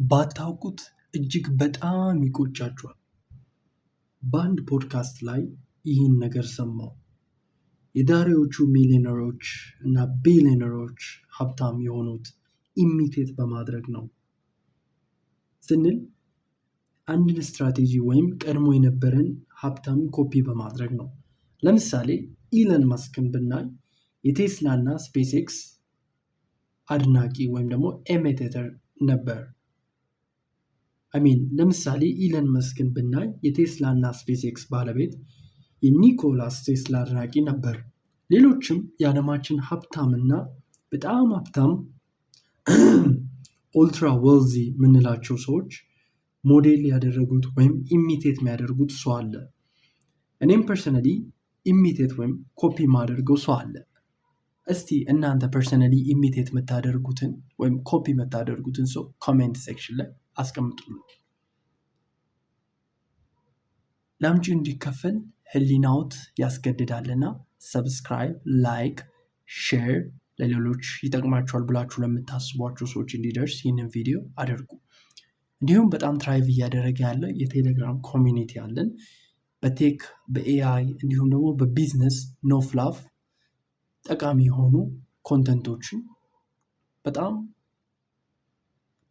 ባታውቁት እጅግ በጣም ይቆጫችኋል። በአንድ ፖድካስት ላይ ይህን ነገር ሰማሁ። የዛሬዎቹ ሚሊዮነሮች እና ቢሊዮነሮች ሀብታም የሆኑት ኢሚቴት በማድረግ ነው ስንል አንድን ስትራቴጂ ወይም ቀድሞ የነበረን ሀብታም ኮፒ በማድረግ ነው። ለምሳሌ ኢለን መስክን ብናይ የቴስላ እና ስፔስ ኤክስ አድናቂ ወይም ደግሞ ኢሚቴተር ነበር። ለምሳሌ ኢለን መስክን ብናይ የቴስላ እና ስፔስ ኤክስ ባለቤት የኒኮላስ ቴስላ አድናቂ ነበር። ሌሎችም የዓለማችን ሀብታም እና በጣም ሀብታም ኦልትራ ዌልዚ የምንላቸው ሰዎች ሞዴል ያደረጉት ወይም ኢሚቴት የሚያደርጉት ሰው አለ። እኔም ፐርሰናሊ ኢሚቴት ወይም ኮፒ የማደርገው ሰው አለ። እስቲ እናንተ ፐርሰናሊ ኢሚቴት የምታደርጉትን ወይም ኮፒ የምታደርጉትን ሰው ኮሜንት ሴክሽን ላይ አስቀምጡልኝ። ለምጪ እንዲከፈል ህሊናዎት ያስገድዳልና ሰብስክራይብ፣ ላይክ፣ ሼር ለሌሎች ይጠቅማቸዋል ብላችሁ ለምታስቧቸው ሰዎች እንዲደርስ ይህንን ቪዲዮ አድርጉ። እንዲሁም በጣም ትራይቭ እያደረገ ያለ የቴሌግራም ኮሚኒቲ አለን። በቴክ በኤአይ እንዲሁም ደግሞ በቢዝነስ ኖ ፍላፍ ጠቃሚ የሆኑ ኮንተንቶችን በጣም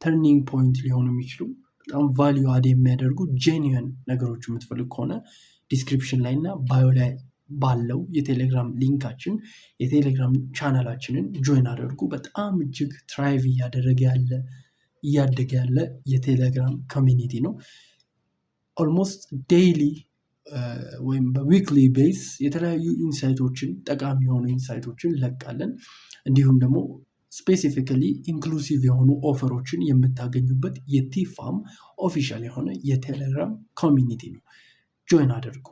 ተርኒንግ ፖይንት ሊሆኑ የሚችሉ በጣም ቫሊዩ አድ የሚያደርጉ ጄኒዩን ነገሮች የምትፈልግ ከሆነ ዲስክሪፕሽን ላይ እና ባዮ ላይ ባለው የቴሌግራም ሊንካችን የቴሌግራም ቻናላችንን ጆይን አድርጉ። በጣም እጅግ ትራይቭ እያደገ ያለ የቴሌግራም ኮሚኒቲ ነው። ኦልሞስት ዴይሊ ወይም በዊክሊ ቤስ የተለያዩ ኢንሳይቶችን ጠቃሚ የሆኑ ኢንሳይቶችን ለቃለን። እንዲሁም ደግሞ ስፔሲፊካሊ ኢንክሉሲቭ የሆኑ ኦፈሮችን የምታገኙበት የቲፋም ኦፊሻል የሆነ የቴሌግራም ኮሚኒቲ ነው። ጆይን አድርጉ።